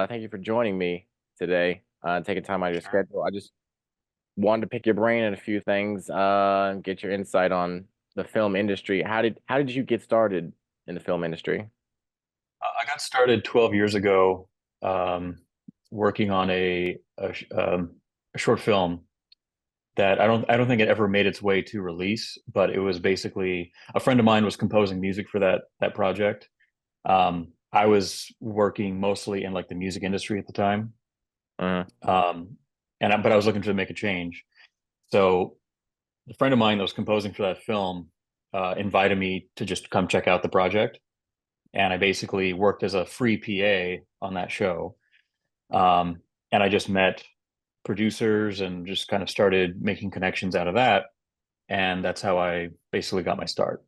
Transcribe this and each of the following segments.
Thank you for joining me today, taking time out of your Sure. schedule. I just wanted to pick your brain on a few things, and get your insight on the film industry. How did you get started in the film industry? I got started 12 years ago, working on a short film that I don't think it ever made its way to release, but it was basically a friend of mine was composing music for that project. I was working mostly in like the music industry at the time, Uh, but I was looking to make a change. So a friend of mine that was composing for that film invited me to just come check out the project. And I basically worked as a free PA on that show. And I just met producers and just kind of started making connections out of that. And that's how I basically got my start.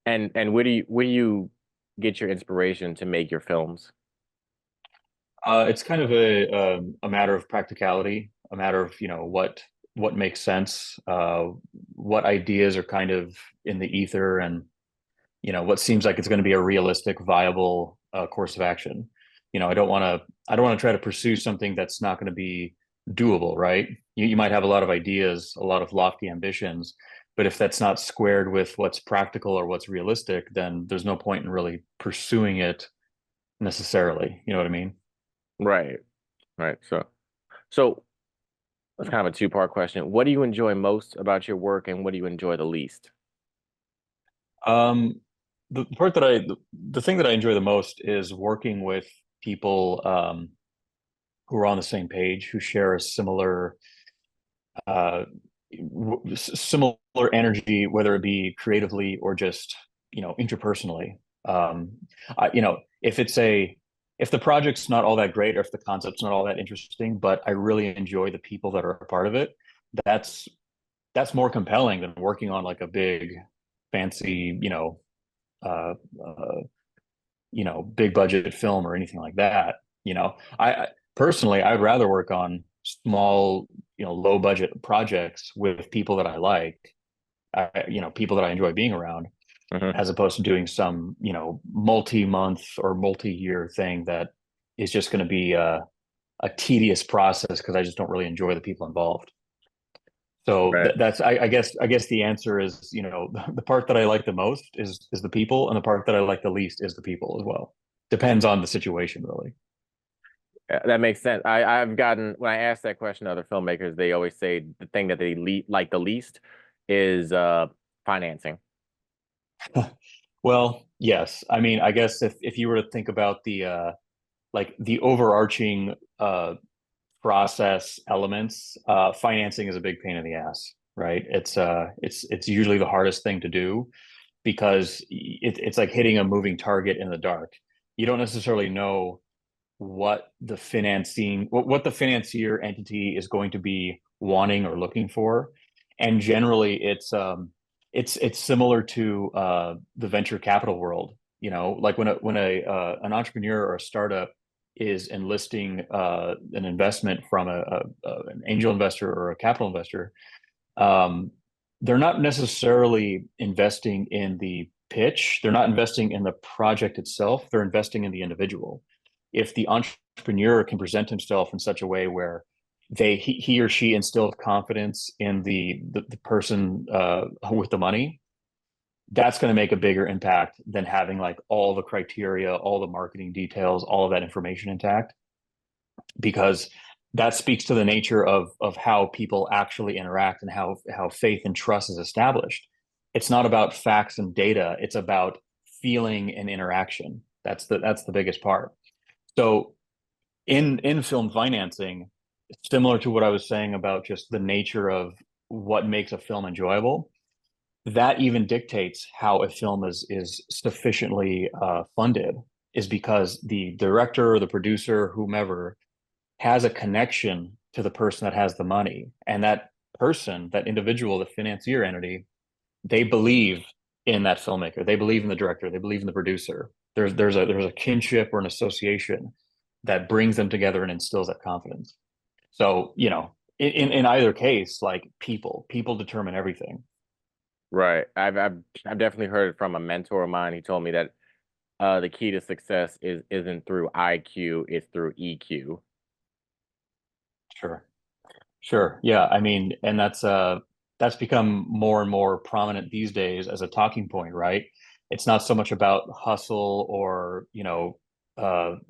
and where do you get your inspiration to make your films? It's kind of a matter of practicality, a matter of, what makes sense, what ideas are kind of in the ether, and what seems like it's going to be a realistic, viable course of action. I don't want to try to pursue something that's not going to be doable, right? You might have a lot of ideas, a lot of lofty ambitions, but if that's not squared with what's practical or what's realistic, then there's no point in really pursuing it necessarily. You know what I mean? Right, right. So that's kind of a two-part question. What do you enjoy most about your work, and what do you enjoy the least? Um, the thing that I enjoy the most is working with people who are on the same page, who share a uh, similar energy, whether it be creatively or just interpersonally. Um, if the project's not all that great or if the concept's not all that interesting, but I really enjoy the people that are a part of it, that's that's more compelling than working on like a big, fancy, uh, uh, big budget film or anything like that. I personally, I'd rather work on small, low budget projects with people that I like, people that I enjoy being around, Hmm. as opposed to doing some, multi-month or multi-year thing that is just going to be a tedious process because I just don't really enjoy the people involved. So Right. that's I guess the answer is, the part that I like the most is the people, and the part that I like the least is the people as well. Depends on the situation, really. That makes sense. I've gotten when I ask that question to other filmmakers, they always say the thing that they like the least is financing. Well, yes. I mean, I guess if you were to think about the like the overarching process elements, financing is a big pain in the ass, right? It's usually the hardest thing to do because it's like hitting a moving target in the dark. You don't necessarily know what the financier entity is going to be wanting or looking for, and generally it's similar to the venture capital world. Like when an entrepreneur or a startup is enlisting an investment from an angel investor or a capital investor, um, they're not necessarily investing in the pitch. They're not investing in the project itself. They're investing in the individual. If the entrepreneur can present himself in such a way where he or she instills confidence in the person with the money, that's going to make a bigger impact than having like all the criteria, all the marketing details, all of that information intact, because that speaks to the nature of how people actually interact and how faith and trust is established. It's not about facts and data, it's about feeling and interaction. That's the biggest part. So in film financing, similar to what I was saying about just the nature of what makes a film enjoyable, that even dictates how a film is sufficiently funded, is because the director or the producer, whomever, has a connection to the person that has the money. And that person, that individual, the financier entity, they believe in that filmmaker. They believe in the director. They believe in the producer. There's a kinship or an association that brings them together and instills that confidence. So, in either case, like people determine everything. Right. I've definitely heard it from a mentor of mine. He told me that the key to success isn't through IQ, it's through EQ. Sure. Sure. Yeah. I mean, and that's become more and more prominent these days as a talking point, right? It's not so much about hustle or,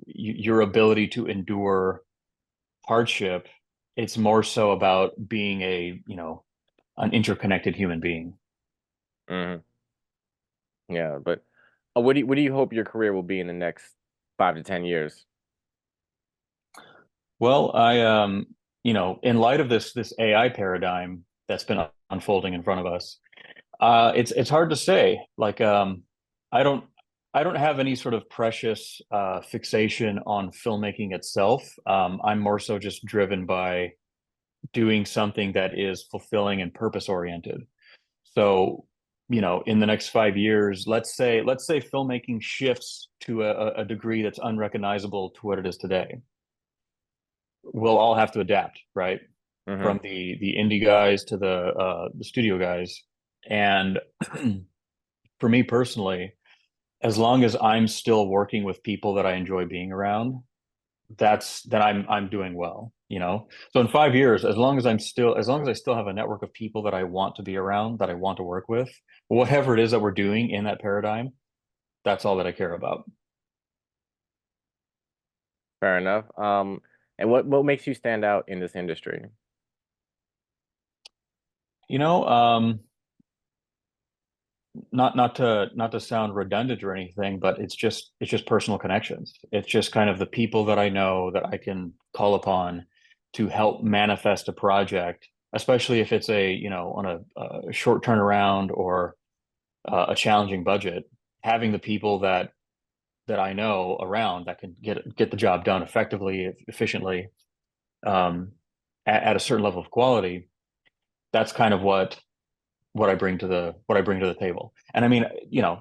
your ability to endure hardship. It's more so about being an interconnected human being. Hmm. Yeah, but what do you hope your career will be in the next 5 to 10 years? Well, in light of this AI paradigm that's been unfolding in front of us, it's hard to say. I don't I don't have any sort of precious fixation on filmmaking itself. I'm more so just driven by doing something that is fulfilling and purpose oriented. So, in the next 5 years, let's say filmmaking shifts to a degree that's unrecognizable to what it is today. We'll all have to adapt, right? Hmm. From the indie guys to the studio guys. And for me personally, as long as I'm still working with people that I enjoy being around, then I'm doing well, you know. So in 5 years, as long as I still have a network of people that I want to be around, that I want to work with, whatever it is that we're doing in that paradigm, that's all that I care about. Fair enough. And what makes you stand out in this industry? You know, um, not to sound redundant or anything, but it's just personal connections. It's just kind of the people that I know that I can call upon to help manifest a project, especially if it's on a short turnaround or a challenging budget. Having the people that I know around that can get the job done effectively, efficiently, um, at a certain level of quality, that's kind of what I bring to the table. And I mean,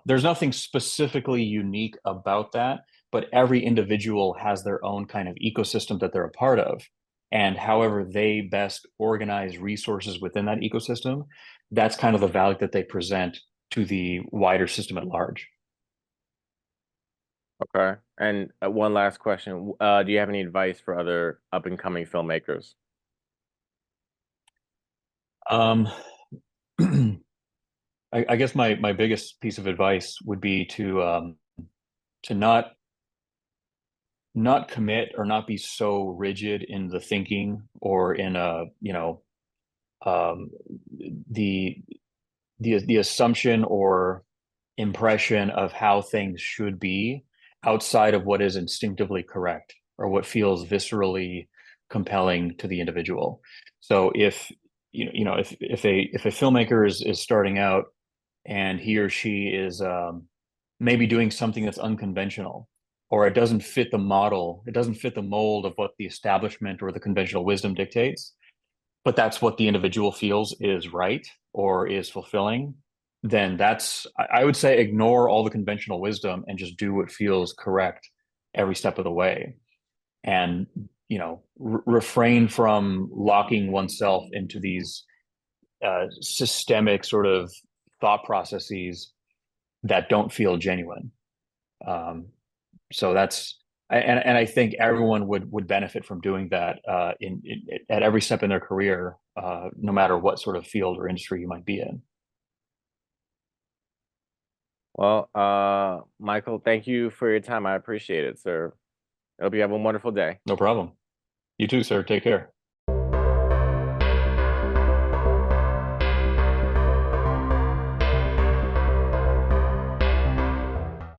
there's nothing specifically unique about that, but every individual has their own kind of ecosystem that they're a part of. And however they best organize resources within that ecosystem, that's kind of the value that they present to the wider system at large. Okay. And one last question. Do you have any advice for other up and coming filmmakers? Um, I guess my biggest piece of advice would be to not commit or not be so rigid in the thinking or in um, the the assumption or impression of how things should be outside of what is instinctively correct or what feels viscerally compelling to the individual. So if a filmmaker is starting out and he or she is maybe doing something that's unconventional, or it doesn't fit the model, it doesn't fit the mold of what the establishment or the conventional wisdom dictates, but that's what the individual feels is right or is fulfilling, then I would say ignore all the conventional wisdom and just do what feels correct every step of the way. And, refrain from locking oneself into these systemic sort of thought processes that don't feel genuine. Um, so and I think everyone would benefit from doing that at every step in their career, no matter what sort of field or industry you might be in. Well, Michael, thank you for your time. I appreciate it, sir. I hope you have a wonderful day. No problem. You too, sir. Take care.